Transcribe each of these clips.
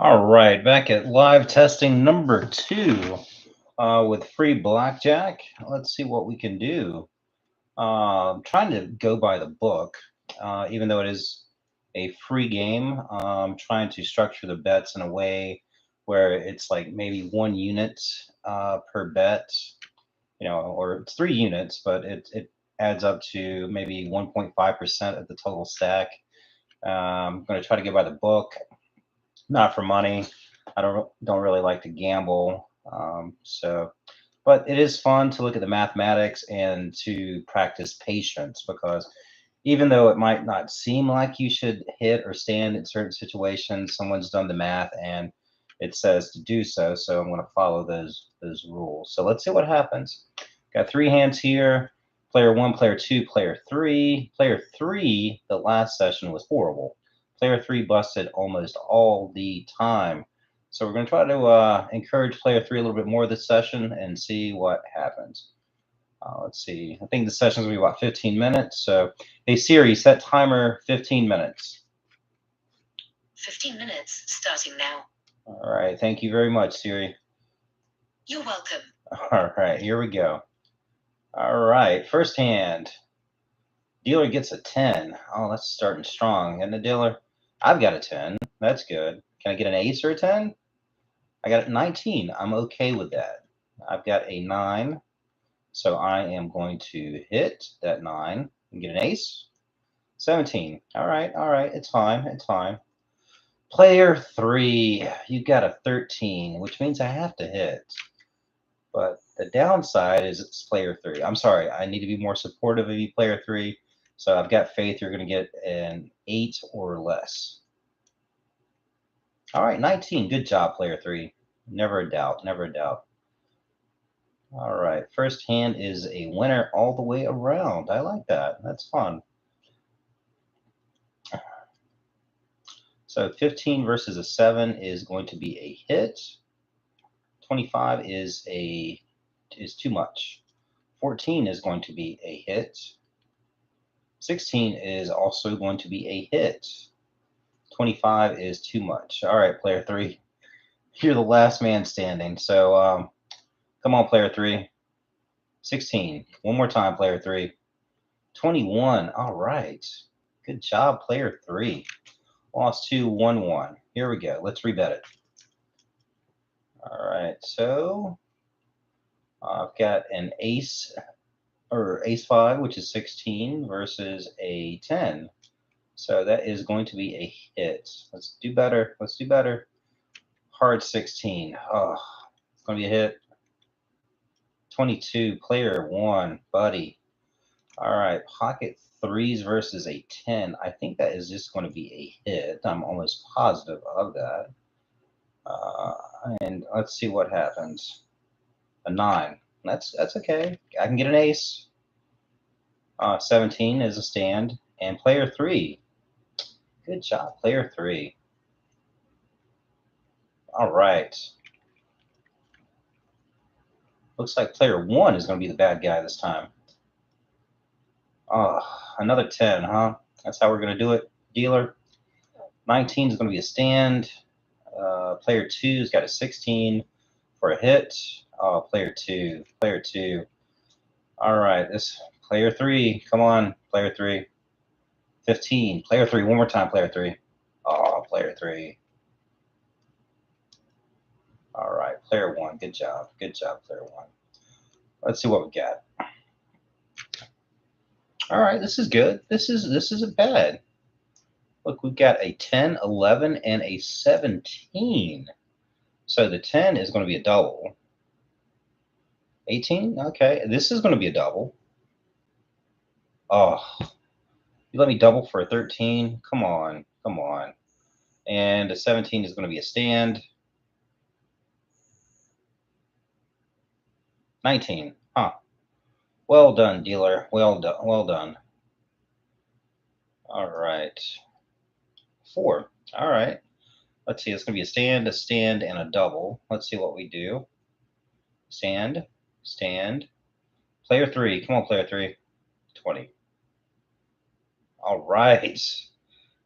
All right, back at live testing number 2 with free blackjack. Let's see what we can do. I'm trying to go by the book, even though it is a free game. I'm trying to structure the bets in a way where it's like maybe 1 unit per bet, or it's 3 units, but it adds up to maybe 1.5% of the total stack. I'm going to try to go by the book, not for money. I don't really like to gamble. But it is fun to look at the mathematics and to practice patience, because even though it might not seem like you should hit or stand in certain situations, someone's done the math and it says to do so. So I'm going to follow those rules. So let's see what happens. Got 3 hands here. Player 1, player 2, player 3. Player 3, the last session was horrible. Player 3 busted almost all the time. So we're going to try to encourage player 3 a little bit more this session and see what happens. Let's see. I think the session's going to be about 15 minutes. So, hey, Siri, set timer 15 minutes. 15 minutes starting now. All right. Thank you very much, Siri. You're welcome. All right. Here we go. All right. First hand. Dealer gets a 10. Oh, that's starting strong. And the dealer, I've got a 10. That's good. Can I get an ace or a 10? I got a 19. I'm okay with that. I've got a 9. So I am going to hit that 9 and get an ace. 17. All right. It's fine. It's fine. Player 3, you got a 13, which means I have to hit. But the downside is it's player 3. I'm sorry. I need to be more supportive of you, player 3. So I've got faith you're going to get an 8 or less. All right, 19. Good job, player 3. Never a doubt. Never a doubt. All right, first hand is a winner all the way around. I like that. That's fun. So 15 versus a 7 is going to be a hit. 25 is too much. 14 is going to be a hit. 16 is also going to be a hit. 25 is too much. All right, player 3. You're the last man standing. So come on, player 3. 16. One more time, player 3. 21. All right. Good job, player 3. Lost 2, 1, 1. Here we go. Let's rebet it. All right. So I've got an ace or ace 5, which is 16 versus a 10. So that is going to be a hit. Let's do better. Let's do better. Hard 16. Oh, it's going to be a hit. 22, player 1, buddy. All right, pocket 3s versus a 10. I think that is just going to be a hit. I'm almost positive of that. And let's see what happens. A 9. That's okay. I can get an ace. 17 is a stand. And player 3. Good job, player 3. All right. Looks like player 1 is going to be the bad guy this time. Oh, another 10, huh? That's how we're going to do it, dealer. 19 is going to be a stand. Player 2's got a 16 for a hit. Oh, player 2. Player 2. All right, this player 3. Come on, player 3. 15. Player 3. One more time, player 3. Oh, player 3. All right, player 1. Good job. Good job, player 1. Let's see what we got. All right, this is good. This isn't bad. Look, we've got a 10, 11, and a 17. So the 10 is going to be a double. 18? Okay, this is going to be a double. Oh, you let me double for a 13? Come on, come on. And a 17 is going to be a stand. 19, huh. Well done, dealer. Well done. Well done. All right. 4. All right. Let's see. It's going to be a stand, and a double. Let's see what we do. Stand, stand. Player 3. Come on, player 3. 20. All right.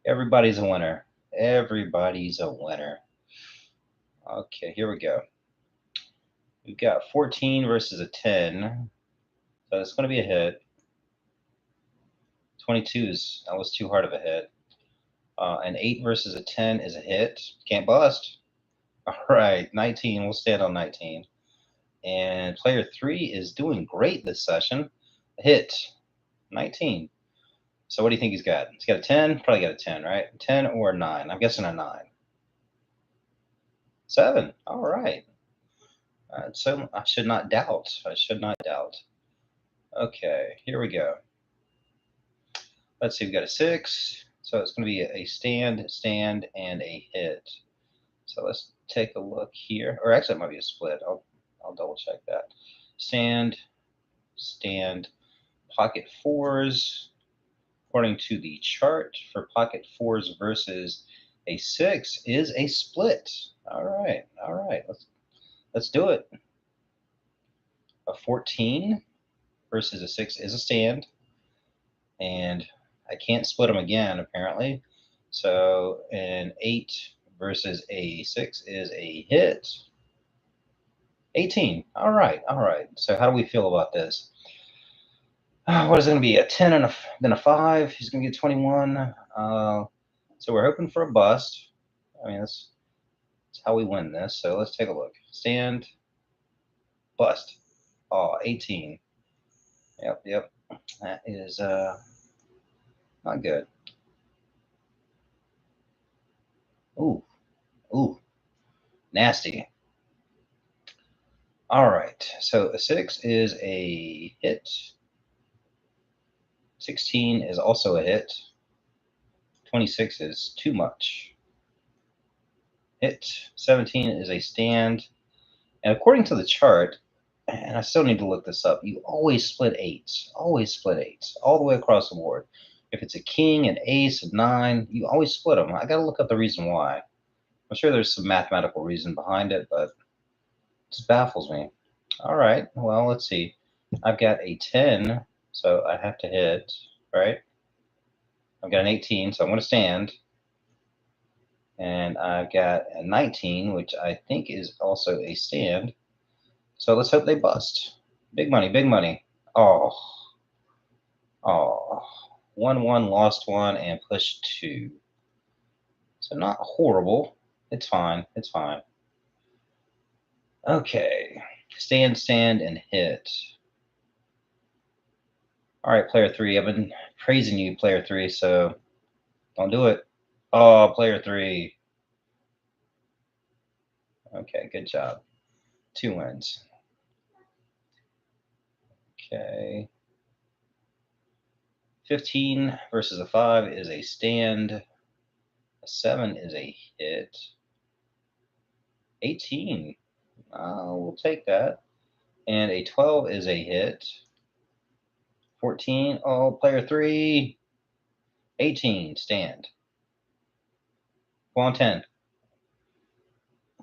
Everybody's a winner. Everybody's a winner. Okay, here we go. We've got 14 versus a 10. So it's going to be a hit. 22 that was too hard of a hit. An 8 versus a 10 is a hit. Can't bust. All right, 19. We'll stand on 19. And player 3 is doing great this session. A hit. 19. So what do you think he's got? He's got a 10? Probably got a 10, right? 10 or 9. I'm guessing a 9. 7. All right. So I should not doubt. I should not doubt. Okay, here we go. Let's see, we've got a 6. So it's going to be a stand, and a hit. So let's take a look here. Or actually, it might be a split. I'll double check that. Stand, pocket 4s. According to the chart for pocket 4s versus a 6 is a split. All right. Let's do it. A 14 versus a 6 is a stand. And I can't split them again, apparently. So an 8 versus a 6 is a hit. 18. All right. So how do we feel about this? What is it going to be? A 10 and then a 5. He's going to get 21. So we're hoping for a bust. I mean, that's how we win this. So let's take a look. Stand, bust. Oh, 18. Yep. That is not good. Ooh, nasty. All right. So a 6 is a hit. 16 is also a hit. 26 is too much. Hit. 17 is a stand. And according to the chart, and I still need to look this up, you always split 8s. Always split 8s. All the way across the board. If it's a king, an ace, a 9, you always split them. I got to look up the reason why. I'm sure there's some mathematical reason behind it, but it just baffles me. All right. Well, let's see. I've got a 10, so I have to hit, right? I've got an 18, so I'm going to stand. And I've got a 19, which I think is also a stand. So let's hope they bust. Big money. Oh. 1-1, lost 1, and pushed 2. So not horrible. It's fine. Okay. Stand, and hit. All right, player 3. I've been praising you, player 3, so don't do it. Oh, player 3. Okay, good job. 2 wins. Okay. 15 versus a 5 is a stand. A 7 is a hit. 18. We'll take that. And a 12 is a hit. 14. Oh, player 3. 18. Stand. Go on 10.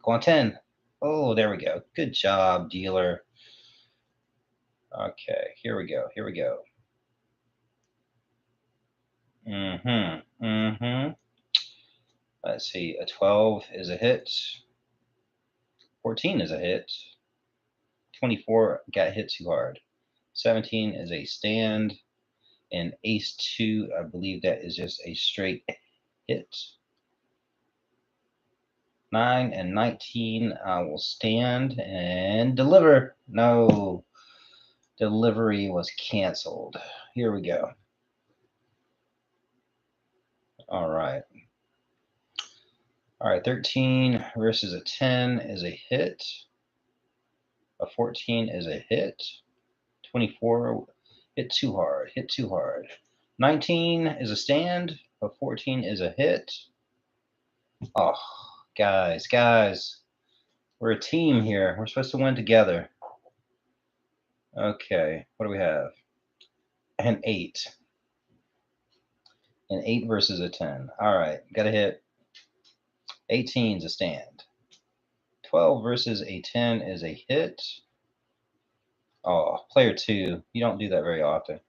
Go on 10. Oh, there we go. Good job, dealer. Okay, here we go. Let's see. A 12 is a hit. 14 is a hit. 24 got hit too hard. 17 is a stand. And ace 2, I believe that is just a straight hit. 9 and 19, I will stand and deliver. No, delivery was canceled. Here we go. All right, 13 versus a 10 is a hit. A 14 is a hit. 24, hit too hard. 19 is a stand. A 14 is a hit. Oh, guys, we're a team here. We're supposed to win together. Okay, what do we have? An 8. An 8 versus a 10. All right, got a hit. 18 is a stand. 12 versus a 10 is a hit. Oh, player 2. You don't do that very often.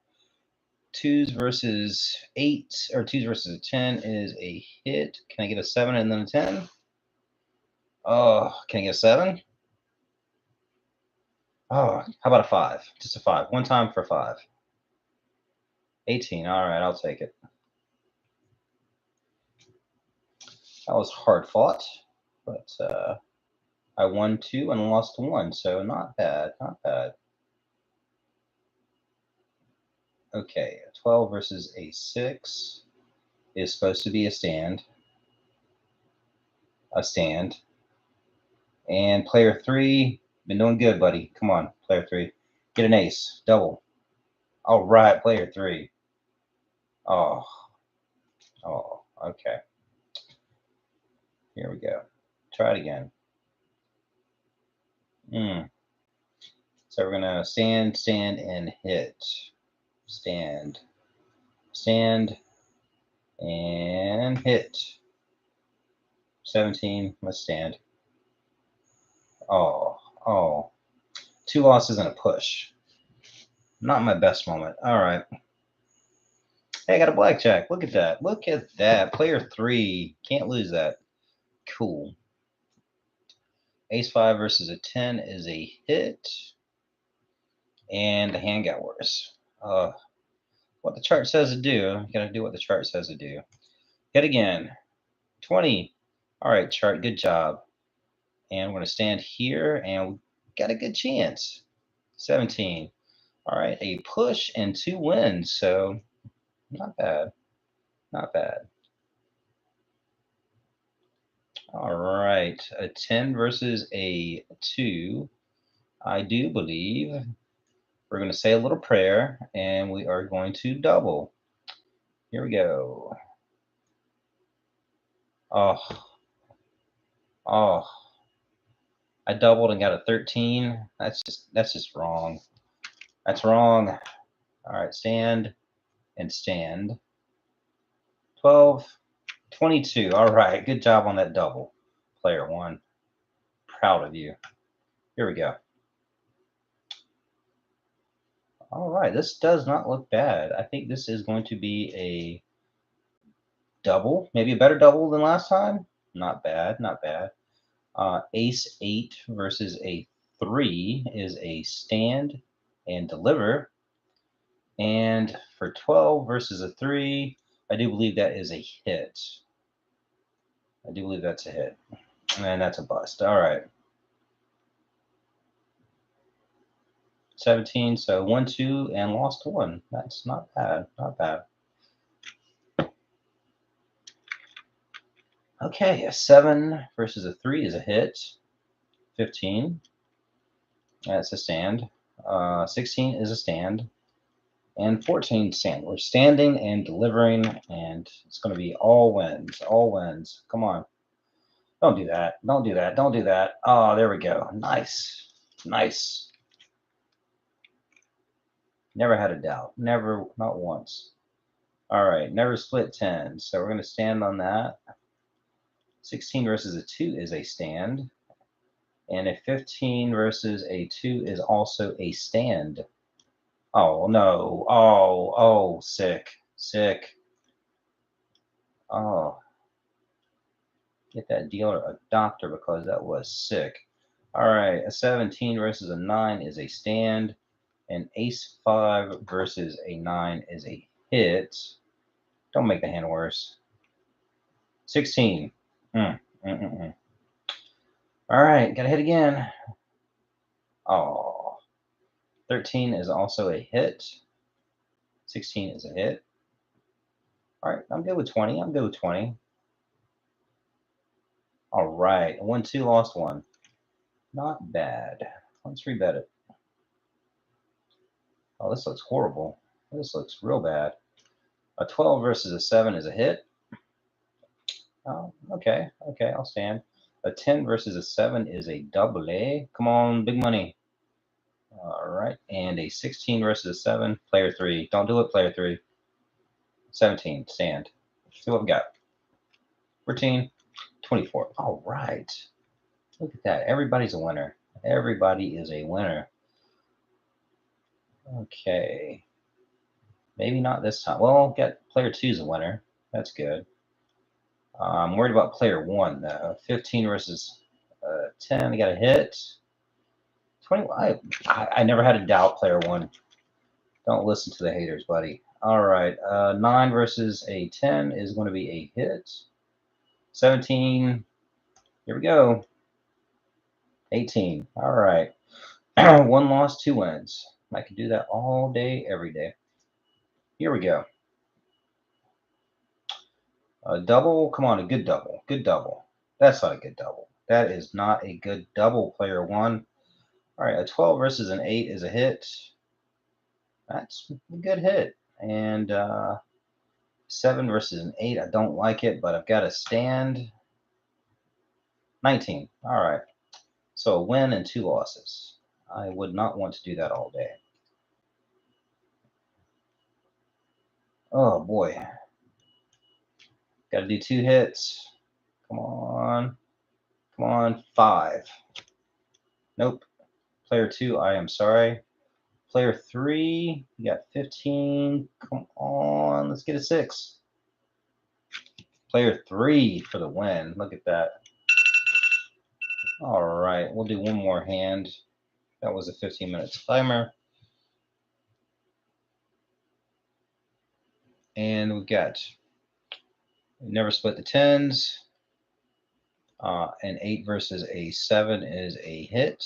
2s versus 8, or 2s versus a 10 is a hit. Can I get a 7 and then a 10? Oh, can I get a 7? Oh, how about a 5? Just a 5. One time for 5. 18. All right, I'll take it. That was hard fought, but I won 2 and lost 1, so not bad, not bad. Okay, a 12 versus a 6 is supposed to be a stand. A stand. And player 3, been doing good, buddy. Come on, player 3. Get an ace. Double. All right, player 3. Oh, okay. Here we go. Try it again. So we're gonna stand, and hit. Stand, and hit. 17. Let's stand. Oh. 2 losses and a push. Not my best moment. All right. Hey, I got a blackjack. Look at that. Look at that. Player 3. Can't lose that. Cool. Ace 5 versus a 10 is a hit. And the hand got worse. What the chart says to do. You gotta do what the chart says to do. Hit again. 20. All right, chart. Good job. And we're gonna stand here, and we got a good chance. 17. All right, a push and 2 wins. So not bad. Not bad. All right, a 10 versus a 2. I do believe we're going to say a little prayer, and we are going to double. Here we go. Oh. I doubled and got a 13. That's just wrong. That's wrong. All right, stand and stand. 12, 22. All right, good job on that double. Player 1. Proud of you. Here we go. All right, this does not look bad. I think this is going to be a double, maybe a better double than last time. Not bad, not bad. Ace 8 versus a 3 is a stand and deliver. And for 12 versus a 3, I do believe that is a hit. I do believe that's a hit. And that's a bust. All right. 17, so 1, 2, and lost 1. That's not bad. Not bad. Okay, a 7 versus a 3 is a hit. 15. That's a stand. 16 is a stand. And 14 stand. We're standing and delivering, and it's going to be all wins. All wins. Come on. Don't do that. Don't do that. Don't do that. Oh, there we go. Nice. Nice. Never had a doubt. Never, not once. All right. Never split 10. So we're going to stand on that. 16 versus a 2 is a stand. And a 15 versus a 2 is also a stand. Oh, no. Oh, sick. Sick. Oh. Get that dealer a doctor because that was sick. All right, a 17 versus a 9 is a stand. An ace 5 versus a 9 is a hit. Don't make the hand worse. 16. All right, got to hit again. Oh. 13 is also a hit. 16 is a hit. All right, I'm good with 20. I'm good with 20. All right, 1, 2, lost 1. Not bad. Let's rebet it. Oh, this looks horrible. This looks real bad. A 12 versus a 7 is a hit. Oh, okay, I'll stand. A 10 versus a 7 is a double A. Come on, big money. All right, and a 16 versus a 7, player 3. Don't do it, player 3. 17, stand. See what we got. 14, 24. All right. Look at that. Everybody's a winner. Everybody is a winner. Okay. Maybe not this time. Well, get player 2's a winner. That's good. I'm worried about player 1 though. 15 versus 10, I got a hit. 20, I never had a doubt player 1. Don't listen to the haters, buddy. All right, 9 versus a 10 is going to be a hit. 17, here we go. 18, all right. 1 loss, 2 wins. I can do that all day, every day. Here we go. A double, come on, a good double. Good double. That's not a good double. That is not a good double, player 1. All right, a 12 versus an 8 is a hit. That's a good hit. And 7 versus an 8, I don't like it, but I've got to stand. 19. All right. So a win and 2 losses. I would not want to do that all day. Oh, boy. Got to do 2 hits. Come on. Come on. 5. Nope. Player 2, I am sorry. Player 3, you got 15. Come on. Let's get a 6. Player 3 for the win. Look at that. All right. We'll do one more hand. That was a 15-minute timer. And we've got never split the 10s. An 8 versus a 7 is a hit.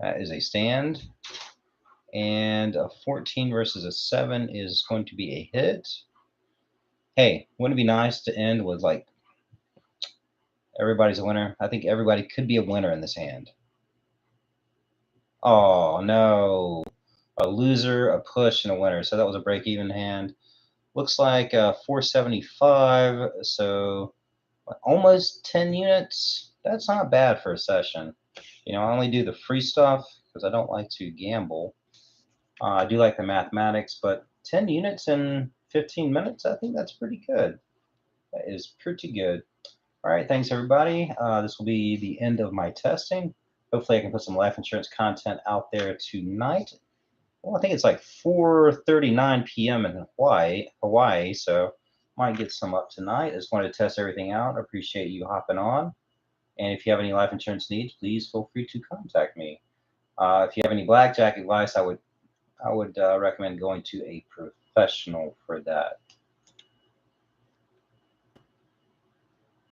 That is a stand. And a 14 versus a 7 is going to be a hit. Hey, wouldn't it be nice to end with like everybody's a winner? I think everybody could be a winner in this hand. Oh, no. A loser, a push, and a winner. So that was a break-even hand. Looks like 475. So almost 10 units. That's not bad for a session. You know, I only do the free stuff because I don't like to gamble. I do like the mathematics, but 10 units in 15 minutes, I think that's pretty good. That is pretty good. All right, thanks everybody. This will be the end of my testing. Hopefully I can put some life insurance content out there tonight. Well, I think it's like 4:39 p.m. in Hawaii, so might get some up tonight. I just wanted to test everything out. I appreciate you hopping on. And if you have any life insurance needs, please feel free to contact me. If you have any blackjack advice, I would recommend going to a professional for that.